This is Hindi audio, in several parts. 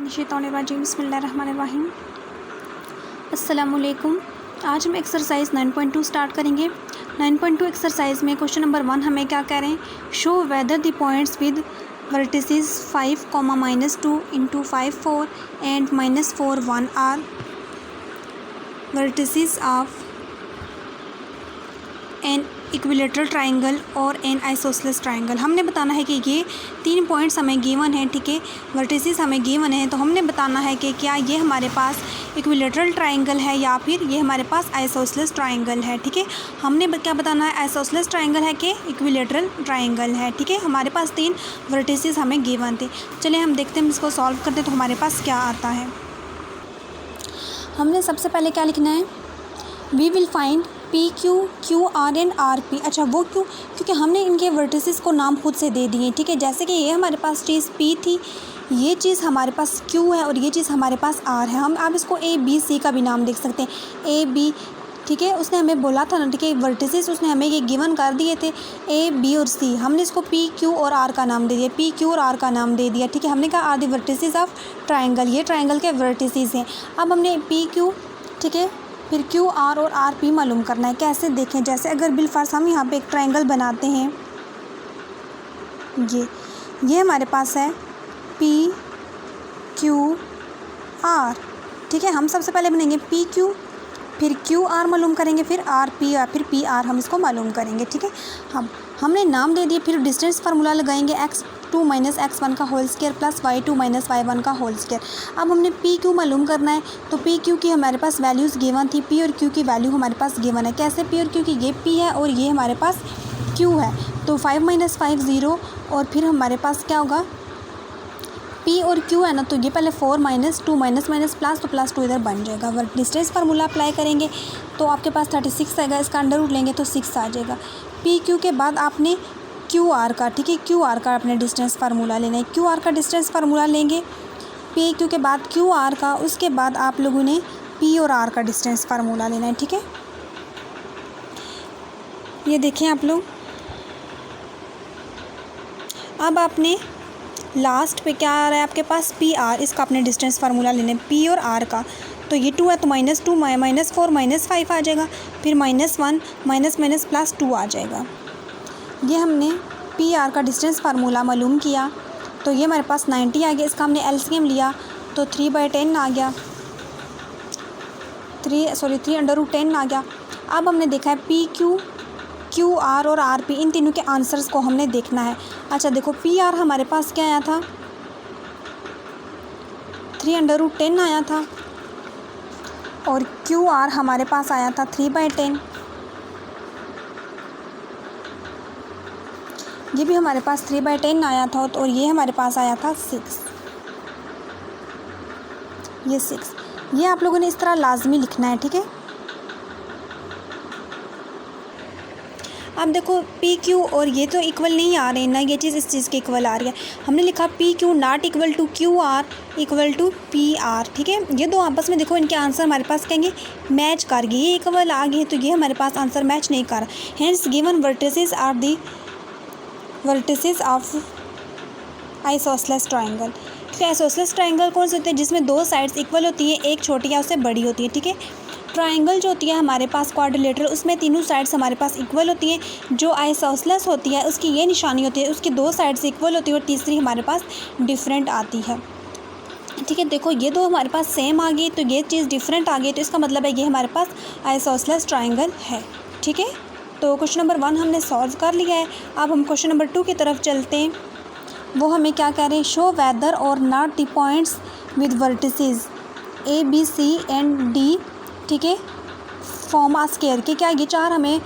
मिनश्शैतानिर्रजीम बिस्मिल्लाहिर्रहमानिर्रहीम। अस्सलामुअलैकुम। आज हम एक्सरसाइज 9.2 स्टार्ट करेंगे। 9.2 एक्सरसाइज में क्वेश्चन नंबर 1 हमें क्या कह रहे हैं, show whether the points with vertices 5, -2 × 5 4 and -4 1 are vertices of an equilateral triangle और एन आइसोसेलेस ट्राइंगल। हमने बताना है कि ये 3 पॉइंट्स हमें गिवन हैं, ठीक है, वर्टिसेस हमें गिवन है, तो हमने बताना है कि क्या ये हमारे पास इक्विलेटरल ट्राइंगल है या फिर ये हमारे पास आइसोसेलेस ट्राइंगल है। ठीक है, हमने क्या बताना है, आइसोसेलेस ट्राइंगल है कि इक्विलेटरल ट्राइंगल है। ठीक है, हमारे पास 3 वर्टिसेस हमें गिवन थे। चलिए हम देखते हैं, इसको सॉल्व करते तो हमारे पास क्या आता है। हमने सबसे पहले क्या लिखना है, we will find P Q, Q R and R P. अच्छा, वो क्यों, क्योंकि हमने इनके वर्टिसेस को नाम खुद से दे दिए। ठीक है, जैसे कि ये हमारे पास चीज़ पी थी, ये चीज़ हमारे पास क्यू है और ये चीज़ हमारे पास आर है। हम अब इसको ए बी सी का भी नाम देख सकते हैं, ए बी। ठीक है, उसने हमें बोला था ना, ठीक है, वर्टिसेस उसने हमें ये गिवन कर दिए थे ए बी और सी। हमने इसको पी क्यू और आर का नाम दे दिया, पी क्यू और आर का नाम दे दिया। ठीक है, हमने कहा are the vertices of triangle, ये ट्राइंगल के वर्टिसेस हैं। अब हमने पी क्यू, ठीक है, फिर क्यू आर और आर पी मालूम करना है। कैसे देखें, जैसे अगर बिलफर्ज हम यहाँ पे एक ट्राइंगल बनाते हैं, ये हमारे पास है पी क्यू आर। ठीक है, हम सबसे पहले बनेंगे पी क्यू, फिर क्यू आर मालूम करेंगे, फिर आर पी या फिर पी आर हम इसको मालूम करेंगे। ठीक है, हमने नाम दे दिए, फिर डिस्टेंस फार्मूला लगाएंगे x2 - x1 का whole square plus y2 - y1 का होल स्क्वायर। अब हमने पी क्यू मालूम करना है, तो पी क्यू की हमारे पास वैल्यूज़ गिवन थी, पी और क्यू की वैल्यू हमारे पास गिवन है। कैसे पी और क्यू की, ये पी है और ये हमारे पास क्यू है, तो 5 - 5 0, और फिर हमारे पास क्या होगा, पी और क्यू है ना, तो ये पहले 4 - 2 प्लस, तो +2 इधर बन जाएगा। वर्ड डिस्टेंस फार्मूला अप्लाई करेंगे तो आपके पास 36 आएगा, इसका अंडर रूट लेंगे तो 6 आ जाएगा। पी क्यू के बाद आपने क्यू आर का, ठीक है, क्यू आर का अपने डिस्टेंस फार्मूला लेना है। क्यू आर का डिस्टेंस फार्मूला लेंगे, पी क्यू के बाद क्यू आर का, उसके बाद आप लोगों ने पी और आर का डिस्टेंस फार्मूला लेना है। ठीक है, ये देखें आप लोग, अब आपने लास्ट पे क्या आ रहा है आपके पास, पी आर, इसका अपने डिस्टेंस फार्मूला लेना है, पी और आर का। तो ये 2 है तो -2 -4 -5 आ जाएगा, फिर -1 +2 आ जाएगा। ये हमने पी आर का डिस्टेंस फार्मूला मालूम किया, तो ये हमारे पास 90 आ गया। इसका हमने एलसीएम लिया तो 3/10 आ गया, 3/10 आ गया। अब हमने देखा है पी क्यू, क्यू आर और आर पी, इन तीनों के आंसर्स को हमने देखना है। अच्छा देखो, पी आर हमारे पास क्या आया था, 3/10 आया था, और क्यू आर हमारे पास आया था 3/10। ये भी हमारे पास 3/10 आया था, और ये हमारे पास आया था 6, ये 6। ये आप लोगों ने इस तरह लाजमी लिखना है। ठीक है, अब देखो पी क्यू और ये तो इक्वल नहीं आ रहे हैं ना, ये चीज़ इस चीज़ के इक्वल आ रही है। हमने लिखा P Q not equal to Q R equal to P R. ठीक है, ये दो आपस में देखो, इनके आंसर हमारे पास कहेंगे मैच कर गए, ये इक्वल आ गए, तो ये हमारे पास आंसर मैच नहीं कर रहा। Hence given vertices are the vertices of isosceles triangle. Isosceles triangle कौन से होते हैं, जिसमें 2 साइड्स इक्वल होती है, एक छोटी या उससे बड़ी होती है। ठीक है, ट्राइंगल जो होती है हमारे पास क्वाड्रिलेटरल, उसमें तीनों साइड्स हमारे पास इक्वल होती हैं। जो आइसोसेलेस होती है उसकी ये निशानी होती है, उसकी 2 साइड्स इक्वल होती है और तीसरी हमारे पास डिफरेंट आती है। ठीक है, देखो ये दो हमारे पास सेम आ गई, तो ये चीज़ डिफरेंट आ गई, तो इसका मतलब है ये हमारे पास आइसोसेलेस ट्राइंगल है। ठीक है, तो क्वेश्चन नंबर 1 हमने सॉल्व कर लिया है। अब हम क्वेश्चन नंबर 2 की तरफ चलते हैं। वो हमें क्या कह रहे हैं, शो वेदर और not the points with vertices A B C and D, ठीक है, फॉर्म आ स्क्वायर के। क्या ये 4 हमें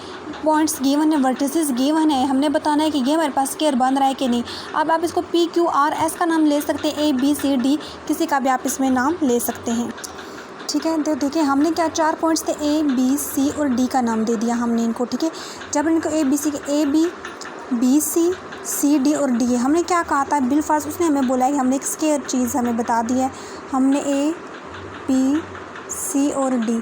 पॉइंट्स गिवन है, वर्टिसेस गिवन है, हमने बताना है कि ये हमारे पास स्क्वायर बन रहा है कि नहीं। अब आप इसको पी क्यू आर एस का नाम ले सकते हैं, ए बी सी डी किसी का भी आप इसमें नाम ले सकते हैं। ठीक है, तो देखिए हमने क्या 4 पॉइंट्स थे, ए बी सी और डी का नाम दे दिया हमने इनको। ठीक है, जब इनको ए बी सी डी और डी है, हमने क्या कहा था बिलफर्ज, उसने हमें बोला है कि हमने एक स्क्वायर चीज़ हमें बता दी है। हमने ए बी सी और डी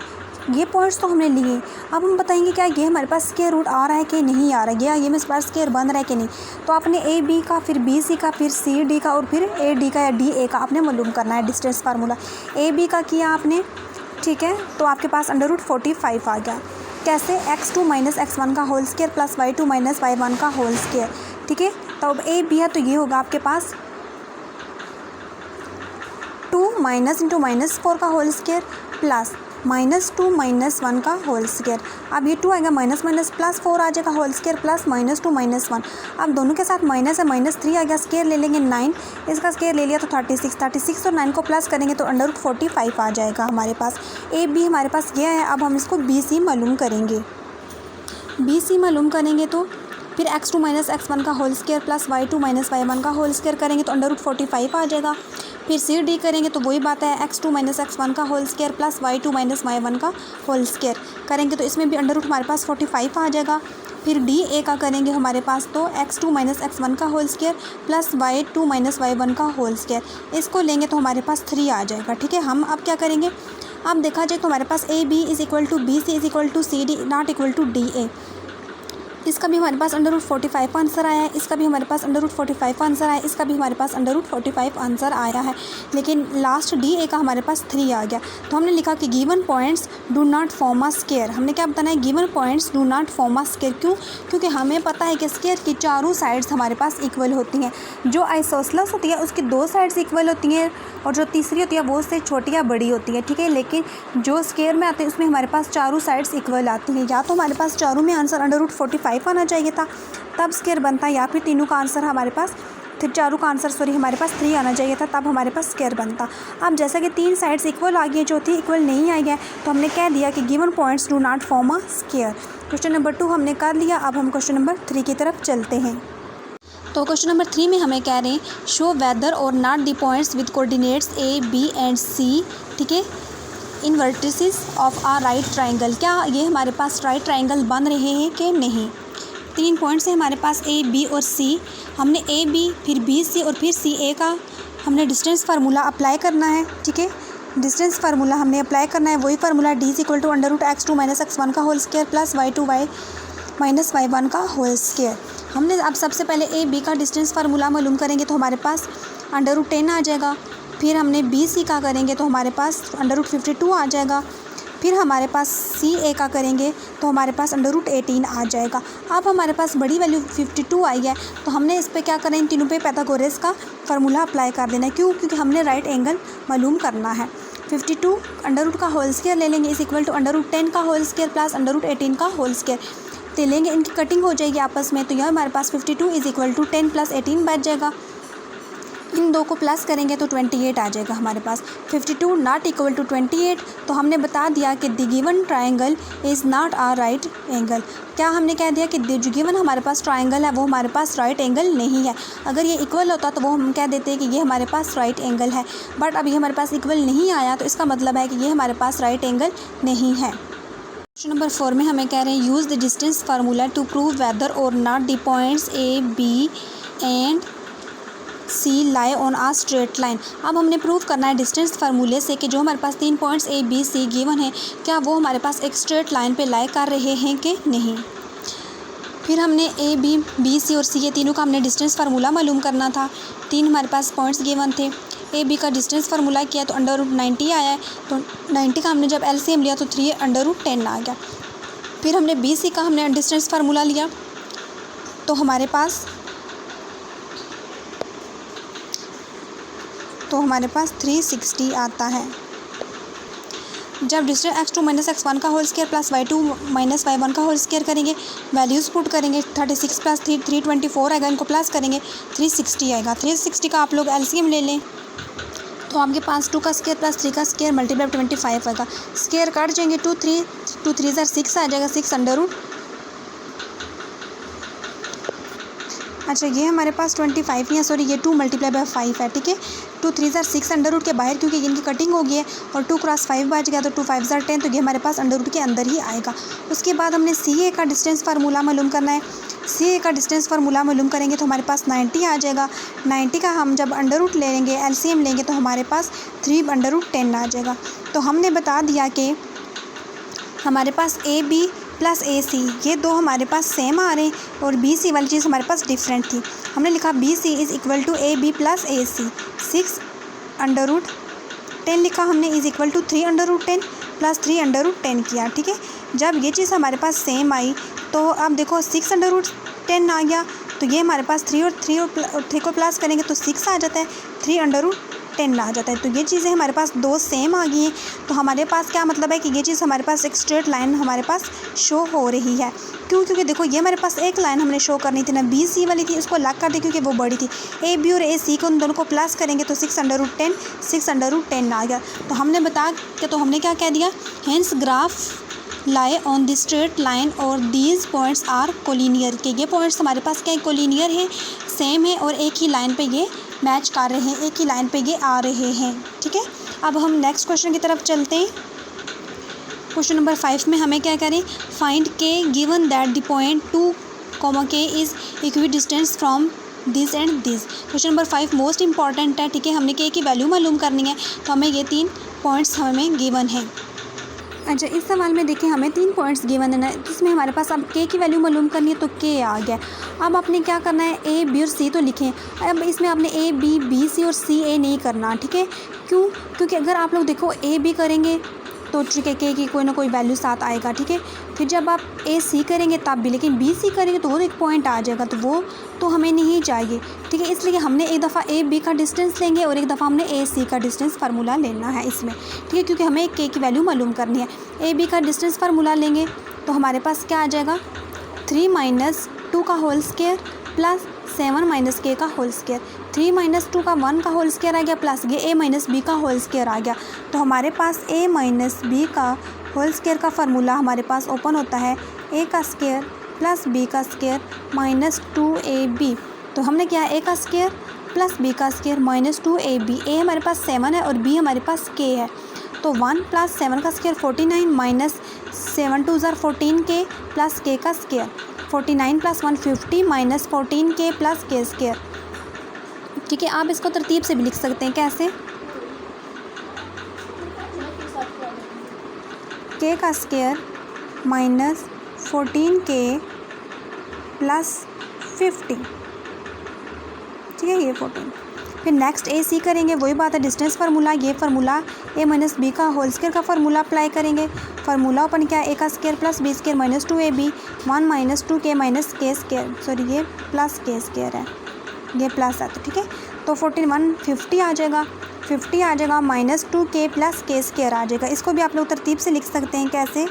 ये पॉइंट्स तो हमने लिए। अब हम बताएंगे क्या ये हमारे पास स्क्वायर रूट आ रहा है कि नहीं आ रहा है, या ये में पास स्क्वायर बन रहा है कि नहीं। तो आपने ए बी का, फिर बी सी का, फिर सी डी का और फिर ए डी का या डी ए का आपने मालूम करना है डिस्टेंस फार्मूला। ए बी का किया आपने, ठीक है, तो आपके पास √45 आ गया। कैसे, x2 - x1 का whole square plus y2 - y1 का होल स्क्वायर, ठीक है। तो अब ए बी है तो ये होगा आपके पास 2 - -4 का होल स्क्वायर प्लस -2 - 1 का होल स्क्वायर। अब ये 2 आएगा माइनस माइनस प्लस 4 आ जाएगा होल स्क्वायर प्लस -2 - 1। अब दोनों के साथ माइनस है, -3 आ गया, स्क्वायर ले लेंगे 9, इसका स्क्वायर ले लिया तो 36 और 9 को प्लस करेंगे तो √45 आ जाएगा हमारे पास। ए बी हमारे पास गया है। अब हम इसको बी सी मालूम करेंगे। बी सी मालूम करेंगे तो फिर x2 - x1 का whole square plus y2 - y1 का होल स्क्वायर करेंगे तो √45 आ जाएगा। फिर सी डी करेंगे तो वही बात है, x2 - x1 का whole square plus y2 - y1 का होल स्क्वायर करेंगे तो इसमें भी √ हमारे पास 45 आ जाएगा। फिर डी ए का करेंगे हमारे पास तो x2 - x1 का whole square plus y2 - y1 का होल स्क्वायर, इसको लेंगे तो हमारे पास 3 आ जाएगा, ठीक है। हम अब क्या करेंगे, अब देखा जाए तो हमारे पास A B = B C = C D ≠ D A. इसका भी हमारे पास √45 आंसर आया है, इसका भी हमारे पास √45 आंसर आया है, इसका भी हमारे पास √45 आंसर आया है। लेकिन लास्ट डी ए का हमारे पास 3 आ गया। तो हमने लिखा कि given points do not form a square. हमने क्या बताना है, given points do not form a square. क्यों? क्योंकि हमें पता है कि स्क्वायर की चारों साइड्स हमारे पास इक्वल होती हैं। जो आइसोसेलेस होती है उसकी 2 साइड्स इक्वल होती हैं और जो तीसरी होती है वो उससे छोटी या बड़ी होती है, ठीक है। लेकिन जो स्क्वायर में आते हैं उसमें हमारे पास चारों साइड्स इक्वल आती हैं। या तो हमारे पास चारों में आंसर √45 आना चाहिए था तब स्क्वायर बनता, या फिर तीनों का आंसर हमारे पास, फिर चारों का आंसर हमारे पास 3 आना चाहिए था तब हमारे पास स्क्वायर बनता। अब जैसा कि 3 साइड्स इक्वल आ गई है, चौथी इक्वल नहीं आई है, तो हमने कह दिया कि given points do not form a square. Question number 2 हमने कर लिया। अब हम क्वेश्चन नंबर 3 की तरफ चलते हैं। तो क्वेश्चन नंबर 3 में हमें कह रहे हैं शो वेदर और not the points with coordinates A B and C, ठीक है, in vertices of a right triangle. क्या ये हमारे पास राइट ट्राइंगल बन रहे हैं कि नहीं। 3 पॉइंट्स हैं हमारे पास ए बी और सी। हमने ए बी फिर बी सी और फिर सी ए का हमने डिस्टेंस फार्मूला अप्लाई करना है, ठीक है। डिस्टेंस फार्मूला हमने अप्लाई करना है, वही फार्मूला डी = √x2 - x1 का whole square plus y2 - y1 का होल स्क्वायर। हमने अब सबसे पहले ए बी का डिस्टेंस फार्मूला मालूम करेंगे तो हमारे पास √10 आ जाएगा। फिर हमने बी सी का करेंगे तो हमारे पास √52 आ जाएगा। फिर हमारे पास सी ए का करेंगे तो हमारे पास √18 आ जाएगा। अब हमारे पास बड़ी वैल्यू 52 आई है तो हमने इस पे क्या करें, इन तीनों पे पाइथागोरस का फार्मूला अप्लाई कर देना है। क्यों? क्योंकि हमने राइट एंगल मालूम करना है। 52 √ का होल स्क्वायर ले लेंगे = √10 का होल स्क्वायर प्लस √18 का होल स्क्वायर ले लेंगे, इनकी कटिंग हो जाएगी आपस में। तो यह हमारे पास 52 = 10 + 18 बच जाएगा। इन दो को प्लस करेंगे तो 28 आ जाएगा हमारे पास। 52 नॉट इक्वल टू 28, तो हमने बता दिया कि the given triangle is not a right angle. क्या हमने कह दिया कि जो गिवन हमारे पास ट्राइंगल है वो हमारे पास राइट एंगल नहीं है। अगर ये इक्वल होता तो वो हम कह देते कि ये हमारे पास राइट एंगल है, बट अब ये हमारे पास इक्वल नहीं आया तो इसका मतलब है कि ये हमारे पास राइट एंगल नहीं है। क्वेश्चन नंबर 4 में हमें कह रहे हैं use the distance formula to prove whether और not the points A B and C lie on a straight line. अब हमने प्रूव करना है डिस्टेंस फार्मूले से कि जो हमारे पास 3 points A B C given है क्या वो हमारे पास एक स्ट्रेट लाइन पे लाई कर रहे हैं कि नहीं। फिर हमने ए बी सी और सी ये तीनों का हमने डिस्टेंस फार्मूला मालूम करना था। 3 हमारे पास पॉइंट्स गिवन थे। ए बी का डिस्टेंस फार्मूला किया तो √90 आया है, तो 90 का हमने जब एलसीएम लिया तो 3 √10 आ गया। फिर हमने बी सी का हमने डिस्टेंस फार्मूला लिया तो हमारे पास 360 आता है। जब डिस्टेंस x2 - x1 का whole square plus y2 - y1 का होल स्क्वायर करेंगे, वैल्यूज़ पुट करेंगे, 36 + 3 324 आएगा, इनको प्लस करेंगे 360 आएगा। 360 का आप लोग एलसीएम ले लें तो आपके पास 2 का स्क्वायर प्लस 3 का स्क्वायर मल्टीप्लाई 25 आएगा। स्क्वायर काट जाएंगे 2 3 6 आ जाएगा, 6 अच्छा ये हमारे पास 25 है, सॉरी ये 2 × 5 है, ठीक है। 2 3 6 अंडर के बाहर क्योंकि इनकी कटिंग हो गई है और 2 × 5 बच गया तो 2 5 10, तो ये हमारे पास अंडर के अंदर ही आएगा। उसके बाद हमने सी ए का डिस्टेंस फार्मूला मालूम करना है। सी ए का डिस्टेंस फार्मूला मालूम करेंगे तो हमारे पास 90 आ जाएगा। 90 का हम जब अंडर ले लेंगे, एलसीएम लेंगे तो हमारे पास 3 √10 आ जाएगा। तो हमने बता दिया कि हमारे पास A B plus A C ये दो हमारे पास सेम आ रहे हैं और बी सी वाली चीज़ हमारे पास डिफरेंट थी। हमने लिखा B C is equal to A B plus A C 6√10 लिखा हमने इज़ इक्वल टू 3√10 प्लस 3√10 किया। ठीक है, जब ये चीज़ हमारे पास सेम आई तो अब देखो 6√10 आ गया, तो ये हमारे पास 3 और 3 को प्लस करेंगे तो 6 आ जाता है, 3√10 आ जाता है। तो ये चीज़ें हमारे पास दो सेम आ गई हैं। तो हमारे पास क्या मतलब है कि ये चीज़ हमारे पास एक स्ट्रेट लाइन हमारे पास शो हो रही है। क्यों? क्योंकि देखो ये हमारे पास एक लाइन हमने शो करनी थी ना, बी सी वाली थी, उसको अलग कर दी क्योंकि वो बड़ी थी। ए बी और ए सी को उन दोनों को प्लस करेंगे तो 6√10 आ गया। तो हमने हमने क्या कह दिया, hence graph lie on the straight line और दीज पॉइंट्स आर कोलिनियर के ये पॉइंट्स हमारे पास क्या कोलिनियर हैं, सेम है और एक ही लाइन पे ये मैच कर रहे हैं, एक ही लाइन पे ये आ रहे हैं। ठीक है, अब हम नेक्स्ट क्वेश्चन की तरफ चलते हैं। क्वेश्चन नंबर 5 में हमें क्या करें, फाइंड के गिवन दैट द पॉइंट 2, के is equi distance from this and this. Question number 5 most important है। ठीक है, हमने के की वैल्यू मालूम करनी है, तो हमें ये 3 पॉइंट्स हमें गिवन है। अच्छा, इस सवाल में देखिए हमें 3 पॉइंट्स गिवन है ना, इसमें हमारे पास अब के की वैल्यू मालूम करनी है तो के आ गया। अब आपने क्या करना है, ए बी और सी तो लिखें, अब इसमें आपने ए बी सी और सी ए नहीं करना। ठीक है, क्यों? क्योंकि अगर आप लोग देखो ए बी करेंगे तो ठीक है के की कोई ना कोई वैल्यू साथ आएगा। ठीक है, फिर जब आप ए सी करेंगे तब भी, लेकिन बी सी करेंगे तो वो एक पॉइंट आ जाएगा, तो वो तो हमें नहीं चाहिए। ठीक है, इसलिए हमने एक दफ़ा ए बी का डिस्टेंस लेंगे और एक दफ़ा हमने ए सी का डिस्टेंस फार्मूला लेना है इसमें। ठीक है, क्योंकि हमें के की वैल्यू मालूम करनी है। ए बी का डिस्टेंस फार्मूला लेंगे तो हमारे पास क्या आ जाएगा, 3 - 2 का होल स्क्वायर प्लस 7 - के का होल स्क्वायर। 3 - 2 का 1 का होल स्क्वायर आ गया प्लस ये a - b का होल स्क्वायर आ गया। तो हमारे पास a - b का होल स्क्वायर का फार्मूला हमारे पास ओपन होता है a का स्क्वायर प्लस b का स्क्वायर माइनस 2ab। तो हमने क्या है, a का स्क्वायर प्लस b का स्क्वायर माइनस 2ab। a हमारे पास 7 है और b हमारे पास k है, तो 1 + 7 का square 49 minus 7 × 2 = 14k plus k का square. 49 + 1 50 minus 14k plus k square. ठीक है, आप इसको तरतीब से भी लिख सकते हैं। कैसे, k का स्क्वायर माइनस 14k प्लस 50। ठीक है, ये 14। फिर नेक्स्ट ए सी करेंगे, वही बात है डिस्टेंस फार्मूला, ये फार्मूला a - b का होल स्क्वायर का फार्मूला अप्लाई करेंगे। फार्मूला ओपन किया, a का square plus b square minus 2ab 1 - 2k minus के स्क्वायर, सॉरी ये प्लस के स्क्वायर है, ये प्लस है। तो ठीक है, तो 41 50 आ जाएगा, 50 आ जाएगा minus 2k plus k square आ जाएगा। इसको भी आप लोग तरतीब से लिख सकते हैं। कैसे,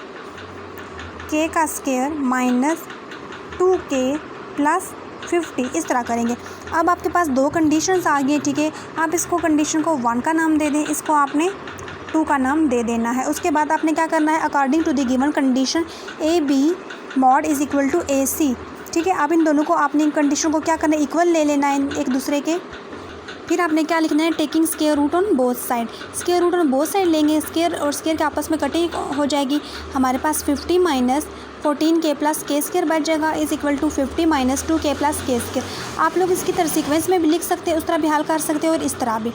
k का स्क्वायर माइनस 2k प्लस 50, इस तरह करेंगे। अब आपके पास 2 कंडीशंस आ गई। ठीक है, आप इसको कंडीशन को 1 का नाम दे दें, इसको आपने 2 का नाम दे देना है। उसके बाद आपने क्या करना है, according to the given condition A B mod is equal to A C. ठीक है, अब इन दोनों को आपने कंडीशन को क्या करना है, इक्वल ले लेना है एक दूसरे के। फिर आपने क्या लिखना है, taking square root on both side. Square root on both side लेंगे, स्क्वायर और स्क्वायर के आपस में कटिंग हो जाएगी। हमारे पास 50 minus 14k plus k square बच जाएगा is equal to 50 minus 2k plus k square. आप लोग इसकी तरह सीक्वेंस में भी लिख सकते हैं, उस तरह भी हल कर सकते हैं और इस तरह भी।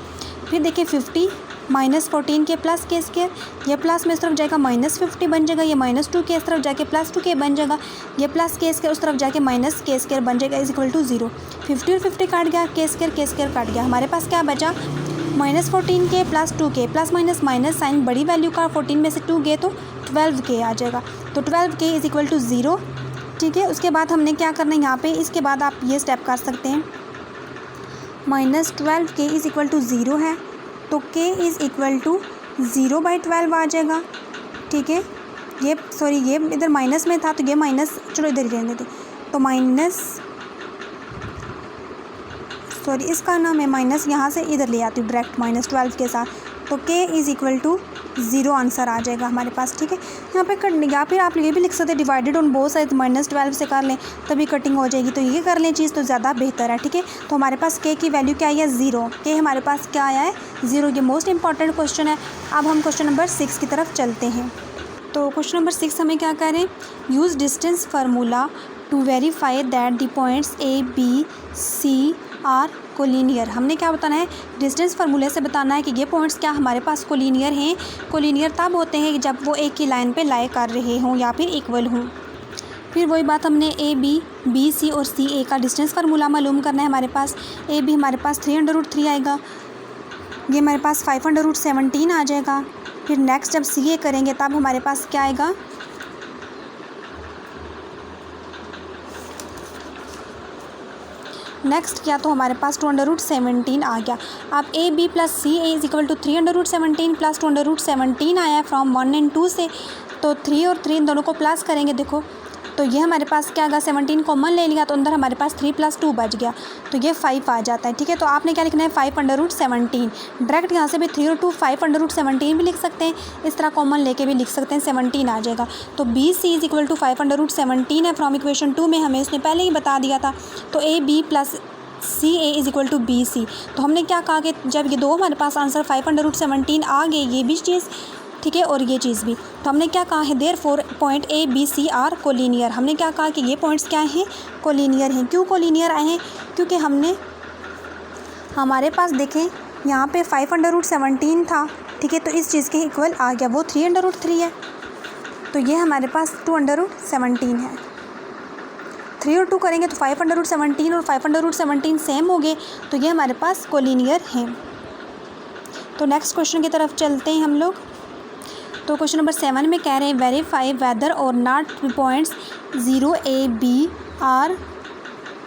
फिर देखिए 50 minus 14k plus k square, ये प्लस में इस तरफ जाएगा माइनस 50 बन जाएगा, ये माइनस 2k इस तरफ जाके प्लस 2k बन जाएगा, ये प्लस के स्क्वायर उस तरफ जाके माइनस के स्क्वायर बन जाएगा इज इक्वल टू 0। 50 और 50 काट गया, के स्क्वायर काट गया। हमारे पास क्या बचा, minus 14k plus 2k plus minus minus sign बड़ी वैल्यू का 14 में से 2 गए तो 12k आ जाएगा। तो 12k इज इक्वल टू 0। ठीक है, उसके बाद हमने क्या करना है यहाँ पे, इसके बाद आप ये स्टेप कर सकते हैं, minus 12k is equal to 0 है, तो k इज़ इक्वल टू 0/12 आ जाएगा। ठीक है, ये सॉरी ये इधर माइनस में था तो ये माइनस, चलो इधर ही रहने देते, तो माइनस सॉरी इसका नाम है माइनस, यहाँ से इधर ले आती हूँ डायरेक्ट माइनस 12 के साथ, तो k is equal to 0 answer आ जाएगा हमारे पास। ठीक है, यहाँ पे कट, या फिर आप ये भी लिख सकते हैं divided on both side, minus 12 से कर लें तभी कटिंग हो जाएगी, तो ये कर लें चीज़ तो ज़्यादा बेहतर है। ठीक है, तो हमारे पास k की वैल्यू क्या आई है, 0। k हमारे पास क्या आया है, 0। ये मोस्ट इंपॉर्टेंट क्वेश्चन है। अब हम क्वेश्चन नंबर 6 की तरफ चलते हैं। तो क्वेश्चन नंबर 6 हमें क्या कह रहे हैं, use distance formula to verify that the points a b c are collinear. हमने क्या बताना है, डिस्टेंस फार्मूले से बताना है कि ये पॉइंट्स क्या हमारे पास कोलिनियर हैं। कोलिनियर तब होते हैं जब वो एक ही लाइन पे लाई कर रहे हों या फिर इक्वल हों। फिर वही बात, हमने ए बी सी और सी ए का डिस्टेंस फार्मूला मालूम करना है। हमारे पास ए बी हमारे पास 3√3 आएगा, ये हमारे पास 5/17 आ जाएगा। फिर नेक्स्ट जब सी ए करेंगे तब हमारे पास क्या आएगा, नेक्स्ट क्या, तो हमारे पास 2/17 आ गया। अब A B plus C A is equal to 3/17 plus 2/17 आया है फ्रॉम 1 और 2 से। तो 3 और 3 दोनों को प्लस करेंगे, देखो तो ये हमारे पास क्या आएगा, 17 कॉमन ले लिया तो अंदर हमारे पास 3 + 2 बच गया, तो ये 5 आ जाता है। ठीक है, तो आपने क्या लिखना है, 5/17। डायरेक्ट यहाँ से भी 3 और 2 5/17 भी लिख सकते हैं, इस तरह कॉमन लेके भी लिख सकते हैं, 17 आ जाएगा। तो B C is equal to 5/17 है, फ्रॉम इक्वेशन 2 में हमें इसने पहले ही बता दिया था। तो A B plus C A is equal to B C. तो हमने क्या कहा कि जब ये दो हमारे पास आंसर 5/17 आ गए, ये भी चीज़ ठीक है और ये चीज़ भी, तो हमने क्या कहा है, therefore point A B C are collinear. हमने क्या कहा कि ये पॉइंट्स क्या हैं, कोलिनियर हैं। क्यों कोलिनियर आए हैं, क्योंकि हमने हमारे पास देखें यहाँ पे 5/17 था, ठीक है, तो इस चीज़ के इक्वल आ गया, वो 3/3 है, तो ये हमारे पास 2/17 है। 3 और 2 करेंगे तो 5/17 और 5/17 सेम हो गए, तो ये हमारे पास कोलिनियर हैं। तो नेक्स्ट क्वेश्चन की तरफ चलते हैं हम लोग। तो क्वेश्चन नंबर 7 में कह रहे हैं, वेरीफाई वेदर और not points 0 A B are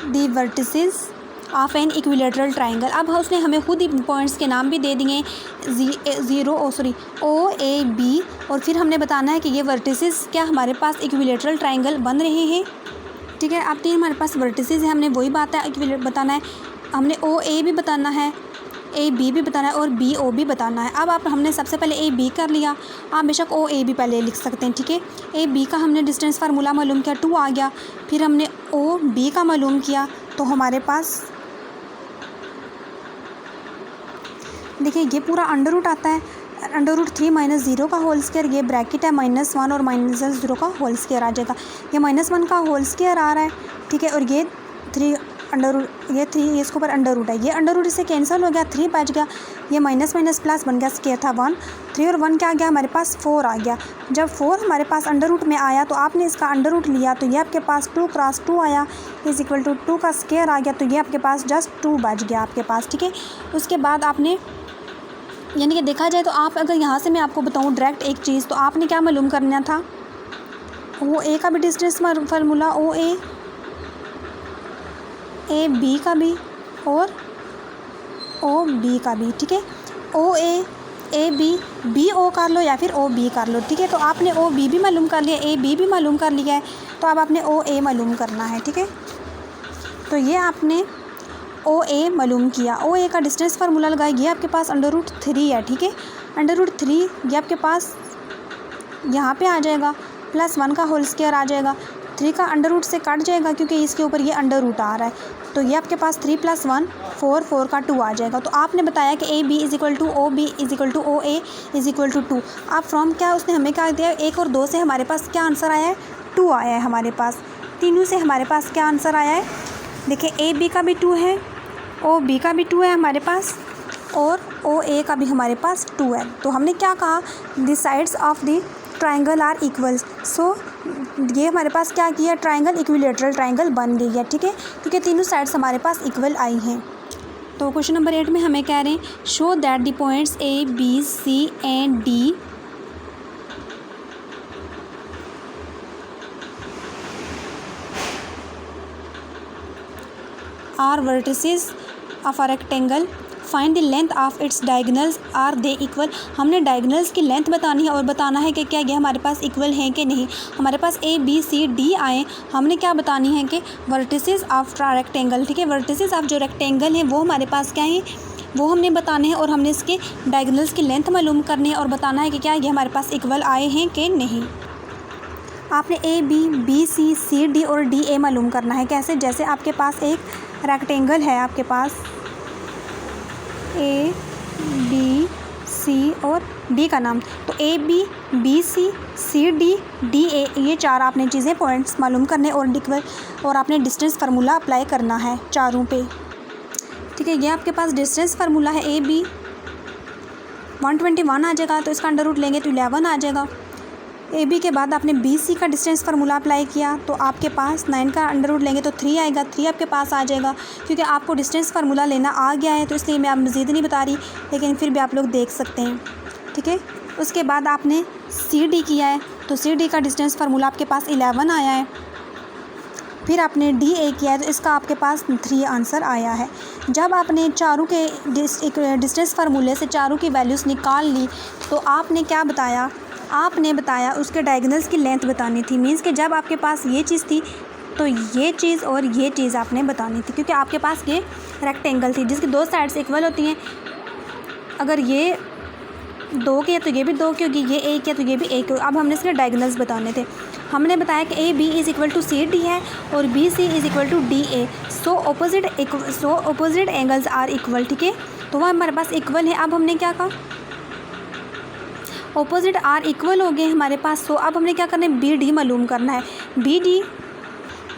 the vertices of an equilateral triangle. अब उसने हमें खुद ही पॉइंट्स के नाम भी दे दिए, O A B, और फिर हमने बताना है कि ये वर्टिसेस क्या हमारे पास इक्विलेटरल ट्राइंगल बन रहे हैं। ठीक है, अब 3 हमारे पास वर्टिसेस हैं, हमने वही बात है बताना है, हमने O A भी बताना है, ए बी भी बताना है और बी ओ भी बताना है। अब आप हमने सबसे पहले ए बी कर लिया, आप बेशक ओ ए भी पहले लिख सकते हैं। ठीक है, ए बी का हमने डिस्टेंस फार्मूला मालूम किया, 2 आ गया। फिर हमने ओ बी का मालूम किया, तो हमारे पास देखिए ये पूरा अंडर आता है, √3 - 0 का होल स्क्वायर, ये ब्रैकेट है -1 और -0 का होल स्क्वायर आ जाएगा। ये -1 का होल स्क्वायर आ रहा है, ठीक है, और ये 3 ये इसके ऊपर अंडर है, ये अंडर इससे कैंसिल हो गया, 3 बच गया, ये माइनस माइनस प्लस बन गया, स्क्वायर था 1, 3 और 1 क्या आ गया हमारे पास 4 आ गया। जब 4 हमारे पास अंडर में आया तो आपने इसका अंडर लिया, तो ये आपके पास 2 × 2 आया, इज इक्वल टू 2 का स्क्वायर आ गया, तो ये आपके पास जस्ट 2 बच गया आपके पास। ठीक है, उसके बाद आपने यानी कि देखा जाए तो आप अगर यहाँ से मैं आपको बताऊँ डायरेक्ट एक चीज़, तो आपने क्या मालूम करना था, वो ए का भी डिस्टेंस फार्मूला, ए बी का भी और ओ बी का भी। ठीक है, ओ ए बी ओ कर लो या फिर ओ बी कर लो। ठीक है, तो आपने ओ बी भी मालूम कर लिया, ए बी भी मालूम कर लिया है, तो अब आपने ओ ए मालूम करना है। ठीक है, तो ये आपने ओ ए मालूम किया, ओ ए का डिस्टेंस फार्मूला लगाया, ये आपके पास √3 है। ठीक है, √3 ये आपके पास यहाँ पे आ जाएगा, +1 का होल स्क्वायर आ जाएगा, 3 का अंडर से कट जाएगा क्योंकि इसके ऊपर ये अंडर आ रहा है, तो ये आपके पास 3 + 1 4, 4 का 2 आ जाएगा। तो आपने बताया कि A B is equal to O B is equal to O A is equal to 2। आप फ्रॉम क्या उसने हमें क्या दिया, 1 और 2 से हमारे पास क्या आंसर आया है, 2 आया है हमारे पास। तीनों से हमारे पास क्या आंसर आया है, देखिए ए बी का भी 2 है, ओ बी का भी 2 है हमारे पास, और ओ ए का भी हमारे पास 2 है। तो हमने क्या कहा, the sides of the triangle are equals. So ये हमारे पास क्या किया, ट्राइंगल इक्विलेटरल ट्राइंगल बन गई है। ठीक है, क्योंकि तीनों साइड्स हमारे पास इक्वल आई हैं। तो क्वेश्चन नंबर 8 में हमें कह रहे हैं, show that the points A B C and D are vertices of a rectangle, find the length of its diagonals, are they equal. हमने डायगोनल्स की लेंथ बतानी है और बताना है कि क्या ये हमारे पास इक्वल हैं कि नहीं। हमारे पास ए बी सी डी आए, हमने क्या बतानी है कि वर्टिसेस ऑफ रेक्टेंगल। ठीक है, वर्टिसेस ऑफ जो रेक्टेंगल हैं वो हमारे पास क्या है, वो हमने बताने हैं, और हमने इसके डायगोनल्स की लेंथ मालूम करनी है और बताना है कि क्या ये हमारे पास इक्वल आए हैं कि नहीं। आपने ए बी सी डी और डी ए मालूम करना है। कैसे, जैसे आपके पास एक रेक्टेंगल है, आपके पास ए बी सी और डी का नाम, तो A B C D A, ये 4 आपने चीज़ें पॉइंट्स मालूम करने और इक्वल, और आपने डिस्टेंस फार्मूला अप्लाई करना है चारों पे। ठीक है। ये आपके पास डिस्टेंस फार्मूला है ए बी 121 आ जाएगा, तो इसका अंडर रूट लेंगे तो 11 आ जाएगा। ए बी के बाद आपने बी सी का डिस्टेंस फार्मूला अप्लाई किया तो आपके पास 9 का अंडर रूट लेंगे तो 3 आएगा। 3 आपके पास आ जाएगा। क्योंकि आपको डिस्टेंस फार्मूला लेना आ गया है तो इसलिए मैं आप मज़ीद नहीं बता रही, लेकिन फिर भी आप लोग देख सकते हैं। ठीक है। उसके बाद आपने सी डी किया है तो सी डी का डिस्टेंस फार्मूला आपके पास 11 आया है। फिर आपने डी ए किया है तो इसका आपके पास 3 आंसर आया है। जब आपने चारों के डिस्टेंस फार्मूले से चारों की वैल्यूज़ निकाल ली तो आपने क्या बताया, आपने बताया उसके डायगोनल्स की लेंथ बतानी थी। मीन्स कि जब आपके पास ये चीज़ थी तो ये चीज़ और ये चीज़ आपने बतानी थी, क्योंकि आपके पास ये रेक्टेंगल थी जिसकी 2 साइड्स इक्वल होती हैं। अगर ये 2 के तो ये भी 2 क्योंकि ये 1 है तो ये भी 1 है। अब हमने इसके डायगोनल्स बताने थे। हमने बताया कि A B is equal to C D है और B C is equal to D A. So opposite angles are equal. ठीक है। तो वह हमारे पास इक्वल है। अब हमने क्या कहा, ऑपोजिट आर इक्वल हो गए हमारे पास। सो अब हमने क्या करना है, बी डी मालूम करना है। बी डी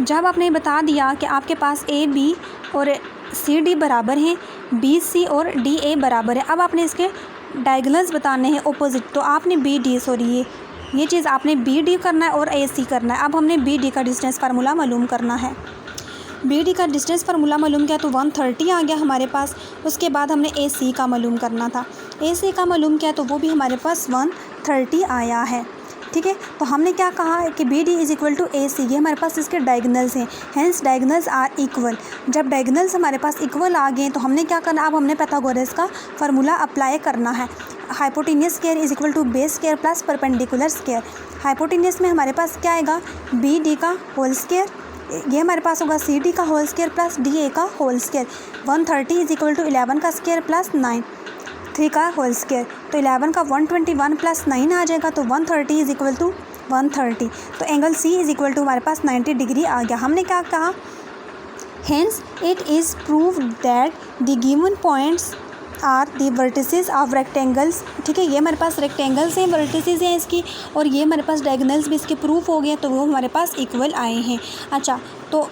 जब आपने बता दिया कि आपके पास ए बी और सी डी बराबर हैं, बी सी और डी ए बराबर है, अब आपने इसके डायगोनल्स बताने हैं ऑपोजिट। तो आपने बी डी ये चीज़ आपने बी डी करना है और ए सी करना है। अब हमने बी डी का डिस्टेंस फार्मूला मालूम करना है। बी डी का डिस्टेंस फार्मूला मालूम किया तो 130 आ गया हमारे पास। उसके बाद हमने ए सी का मालूम करना था। ए सी का मालूम किया तो वो भी हमारे पास 130 आया है। ठीक है। तो हमने क्या कहा कि B D is equal to A C. ये हमारे पास इसके डायगोनल्स हैं, हेंस डायगोनल्स आर इक्वल। जब डायगोनल्स हमारे पास इक्वल आ गए तो हमने क्या करना, अब हमने पाइथागोरस का फार्मूला अप्लाई करना है। Hypotenuse square is equal to base square plus perpendicular square. Hypotenuse में हमारे पास क्या आएगा, बी डी का होल स्क्वायर, ये हमारे पास होगा सी डी का whole square plus D A का whole square. 130 is equal to 11 का स्क्वायर प्लस 3 का होल स्क्वायर। तो 11 का 121 प्लस 9 आ जाएगा। तो 130 इज़ इक्वल टू 130। तो angle C is equal to हमारे पास 90 डिग्री आ गया। हमने क्या कहा, hence it is proved that the given points are the vertices of rectangles. ठीक है। ये हमारे पास रेक्टेंगल्स हैं, वर्टिसेस हैं इसकी, और ये हमारे पास डायगोनल्स भी इसके प्रूफ हो गए तो वो हमारे पास इक्वल आए हैं। अच्छा, तो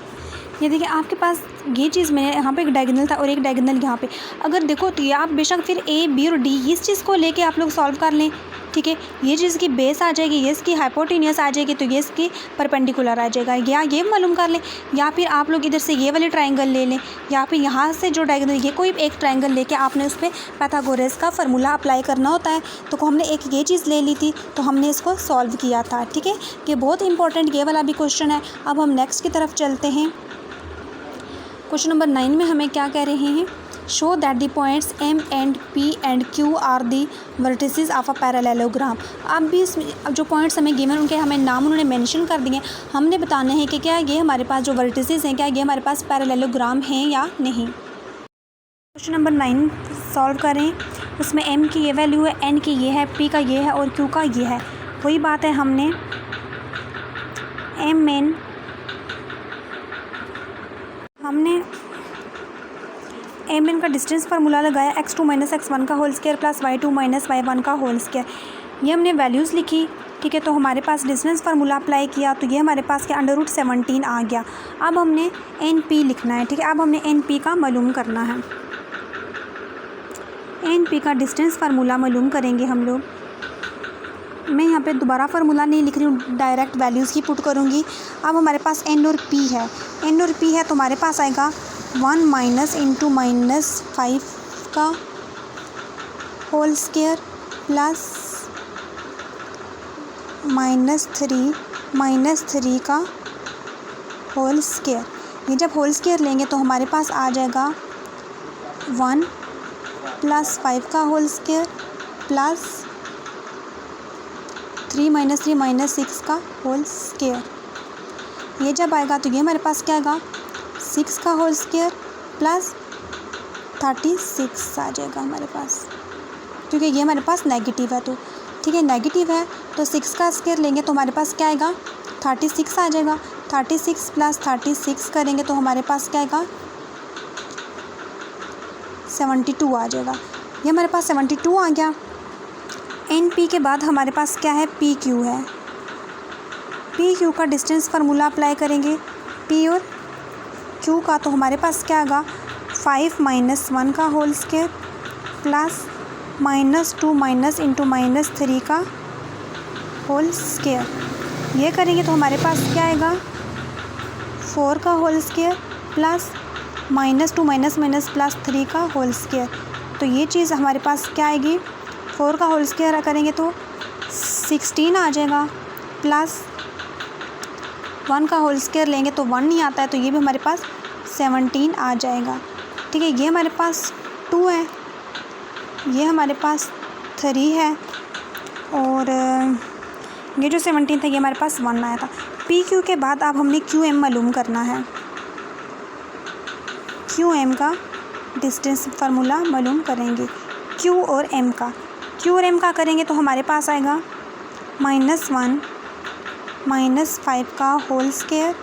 ये देखिए आपके पास ये चीज़ में यहाँ पे एक डायगोनल था और एक डायगोनल यहाँ पे। अगर देखो तो ये आप बेशक फिर ए बी और डी इस चीज़ को लेके आप लोग सॉल्व कर लें। ठीक है। ये चीज़ की बेस आ जाएगी, ये इसकी हाइपोटेन्यूस आ जाएगी, तो ये इसकी परपेंडिकुलर आ जाएगा, या ये मालूम कर लें, या फिर आप लोग इधर से ये वाले ट्रायंगल ले लें, या फिर यहाँ से जो डायगोनल ये कोई एक ट्रायंगल लेके आपने उस पर पाइथागोरस का फार्मूला अप्लाई करना होता है। तो हमने एक ये चीज़ ले ली थी तो हमने इसको सॉल्व किया था। ठीक है। ये बहुत इंपॉर्टेंट ये वाला भी क्वेश्चन है। अब हम नेक्स्ट की तरफ चलते हैं। क्वेश्चन नंबर 9 में हमें क्या कह रहे हैं, show that the points M and P and Q are the vertices of a parallelogram. अब भी इसमें जो पॉइंट्स हमें गिवन उनके हमें नाम उन्होंने मेंशन कर दिए। हमने बताना है कि क्या ये हमारे पास जो वर्टिसेस हैं क्या ये हमारे पास पैरेललोग्राम हैं या नहीं। क्वेश्चन नंबर 9 सॉल्व करें। उसमें एम की ये वैल्यू है, एन की ये है, पी का ये है और क्यू का ये है। वही बात है, हमने एम एन का डिस्टेंस फार्मूला लगाया, x2 माइनस x1 का whole square plus y2 minus y1 का होल स्क्वायर। ये हमने वैल्यूज़ लिखी। ठीक है। तो हमारे पास डिस्टेंस फार्मूला अप्लाई किया तो ये हमारे पास क्या अंडर रूट 17 आ गया। अब हमने एन पी लिखना है। ठीक है। अब हमने एन पी का मालूम करना है। एन पी का डिस्टेंस फार्मूला मालूम करेंगे हम लोग। मैं यहाँ पे दोबारा फार्मूला नहीं लिख रही हूँ, डायरेक्ट वैल्यूज़ की पुट करूँगी। अब हमारे पास एन और पी है। एन और पी है तो हमारे पास आएगा 1 माइनस इंटू -5 का होल स्क्वायर प्लस -3 का होल स्क्वायर। ये जब होल स्क्वायर लेंगे तो हमारे पास आ जाएगा 1 + 5 का होल स्क्वायर प्लस 3 - 3 - 6 का होल स्क्वायर। ये जब आएगा तो ये हमारे पास क्या आएगा 6 का होल स्क्वायर प्लस 36 आ जाएगा हमारे पास, क्योंकि ये हमारे पास नेगेटिव है। तो ठीक है, नेगेटिव है तो 6 का स्क्वायर लेंगे तो हमारे पास क्या आएगा 36 आ जाएगा। 36 + 36 करेंगे तो हमारे पास क्या आएगा 72 आ जाएगा। ये हमारे पास 72 आ गया। एन पी के बाद हमारे पास क्या है पी क्यू है। पी क्यू का डिस्टेंस फार्मूला अप्लाई करेंगे, पी और क्यू का, तो हमारे पास क्या आएगा 5 माइनस 1 का whole square plus -2 minus into -3 का होल स्क्वायर। ये करेंगे तो हमारे पास क्या आएगा 4 का whole square plus -2 minus minus plus 3 का होल स्क्वायर। तो ये चीज़ हमारे पास क्या आएगी 4 का होल स्क्वायर करेंगे तो 16 आ जाएगा प्लस 1 का होल स्क्वायर लेंगे तो 1 नहीं आता है, तो ये भी हमारे पास 17 आ जाएगा। ठीक है, ये हमारे पास 2 है, ये हमारे पास 3 है और ये जो 17 था ये हमारे पास 1 आया था। पी क्यू के बाद अब हमने क्यू एम मालूम करना है। क्यू एम का डिस्टेंस फार्मूला मालूम करेंगे। क्यू और एम का करेंगे तो हमारे पास आएगा -1 -5 का whole square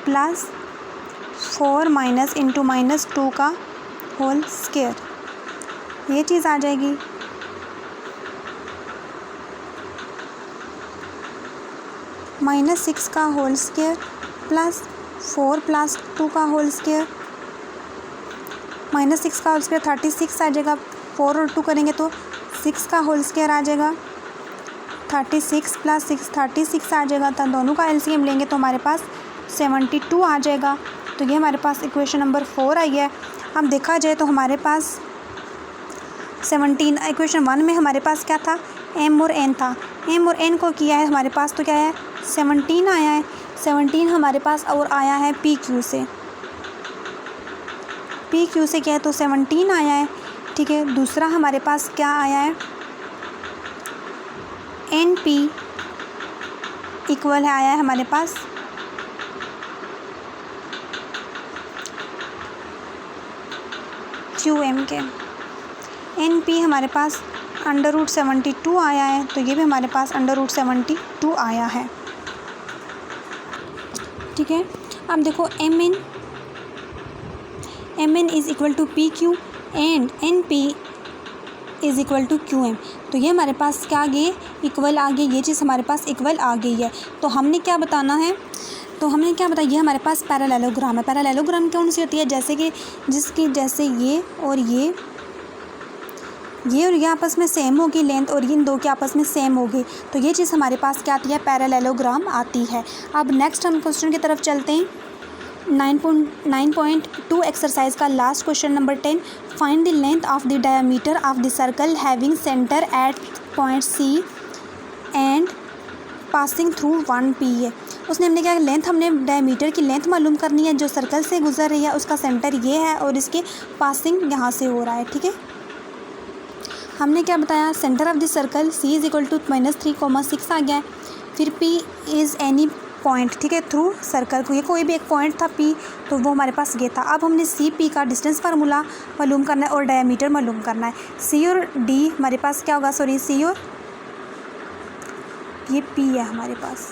plus 4 minus into -2 का होल स्क्वायर। ये चीज़ आ जाएगी। -6 का होल स्क्वायर प्लस 4 प्लस 2 का होल स्क्वायर। -6 का होल स्क्वायर 36 आ जाएगा। 4 और 2 करेंगे तो 6 का होल स्क्वायर आ जाएगा। 36 प्लस 6 36 आ जाएगा। तो दोनों का एलसीएम लेंगे तो हमारे पास 72 आ जाएगा। तो ये हमारे पास इक्वेशन नंबर 4 आई है। अब देखा जाए तो हमारे पास 17 इक्वेशन 1 में हमारे पास क्या था m और n था। m और n को किया है हमारे पास तो क्या है 17 आया है। 17 हमारे पास और आया है पी क्यू से। पी क्यू से क्या है तो 17 आया है। ठीक है, दूसरा हमारे पास क्या आया है एन पी इक्वल है आया है हमारे पास क्यू एम के। एन पी हमारे पास √72 आया है, तो ये भी हमारे पास √72 आया है। ठीक है, अब देखो M N is equal to P Q and N P is equal to Q M. तो ये हमारे पास क्या आ गई इक्वल आ गई, ये चीज़ हमारे पास इक्वल आ गई है। तो हमने क्या बताना है, तो हमने क्या बताया, ये हमारे पास पैरेललोग्राम है। पैरेललोग्राम कौन सी होती है, जैसे कि जैसे ये और ये आपस में सेम होगी लेंथ और इन दो के आपस में सेम होगी। तो ये चीज़ हमारे पास क्या आती है पैरेललोग्राम आती है। अब नेक्स्ट हम क्वेश्चन की तरफ चलते हैं। 9.2 एक्सरसाइज का last question number 10। Find the length of the diameter of the circle having centre at point C and passing through 1 P है। उसने हमने क्या लेंथ, हमने डायमीटर की लेंथ मालूम करनी है जो सर्कल से गुजर रही है, उसका सेंटर ये है और इसके पासिंग यहाँ से हो रहा है। ठीक है, हमने क्या बताया centre of the circle C is equal to -3,6 आ गया है। फिर पी इज़ एनी पॉइंट, ठीक है, थ्रू सर्कल को, ये कोई भी एक पॉइंट था पी, तो वो हमारे पास ये था। अब हमने सी पी का डिस्टेंस फार्मूला मालूम करना है और डायमीटर मालूम करना है। सी और डी हमारे पास क्या होगा, सॉरी सी और ये पी है हमारे पास,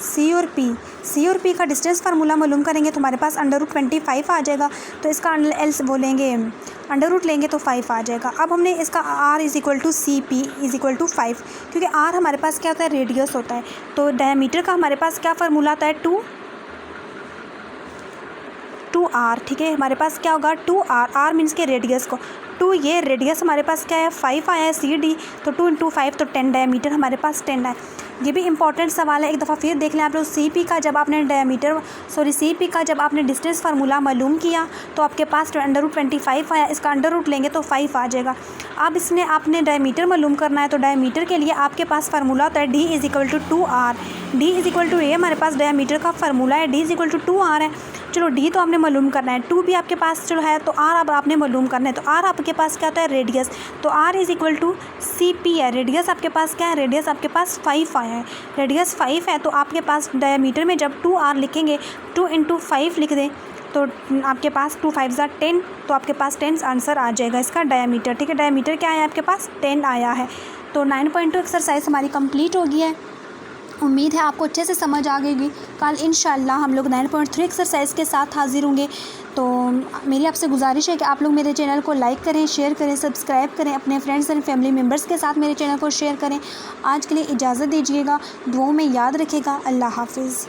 सी और पी का डिस्टेंस फार्मूला मालूम करेंगे तो हमारे पास √25 आ जाएगा। तो इसका एल्स वो लेंगे √ लेंगे तो 5 आ जाएगा। अब हमने इसका r is equal to C P is equal to 5, क्योंकि r हमारे पास क्या होता है रेडियस होता है। तो डायमीटर का हमारे पास क्या फार्मूला आता है 2r। ठीक है, हमारे पास क्या होगा 2r, r मीन्स के रेडियस को 2, ये रेडियस हमारे पास क्या है 5 आया है सी डी, तो 2 × 5 तो 10, डायमीटर हमारे पास 10 है। ये भी इंपॉर्टेंट सवाल है, एक दफ़ा फिर देख लें आप लोग। सी पी का जब आपने जब आपने डिस्टेंस फार्मूला मालूम किया तो आपके पास √25 आया, इसका √ लेंगे तो 5 आ जाएगा। अब इसने आपने डायमीटर मालूम करना है, तो डायमीटर के लिए आपके पास फार्मूला होता है d is equal to 2r। d is equal to ये हमारे पास डायमीटर का फार्मूला है, d is equal to 2r है। चलो d तो आपने मालूम करना है, 2 भी आपके पास चलो है, तो r अब आपने मालूम करना है। तो r आपके पास क्या होता है रेडियस, तो r is equal to C P है। रेडियस आपके पास क्या है, रेडियस आपके पास 5 आया है, रेडियस 5 है। तो आपके पास डायमीटर में जब 2r लिखेंगे 2 × 5 लिख दें तो आपके पास 2 × 5 = 10, तो आपके पास 10 आंसर आ जाएगा इसका डायमीटर। ठीक है, डायमीटर क्या है आपके पास 10 आया है। तो 9.2 एक्सरसाइज हमारी कंप्लीट हो गई है। उम्मीद है आपको अच्छे से समझ आ गई। कल इंशाल्लाह हम लोग 9.3 एक्सरसाइज के साथ हाजिर होंगे। तो मेरी आपसे गुजारिश है कि आप लोग मेरे चैनल को लाइक करें, शेयर करें, सब्सक्राइब करें, अपने फ्रेंड्स एंड फैमिली मेम्बर्स के साथ मेरे चैनल को शेयर करें। आज के लिए इजाज़त दीजिएगा, दुआओं में याद रखिएगा। अल्लाह हाफिज़।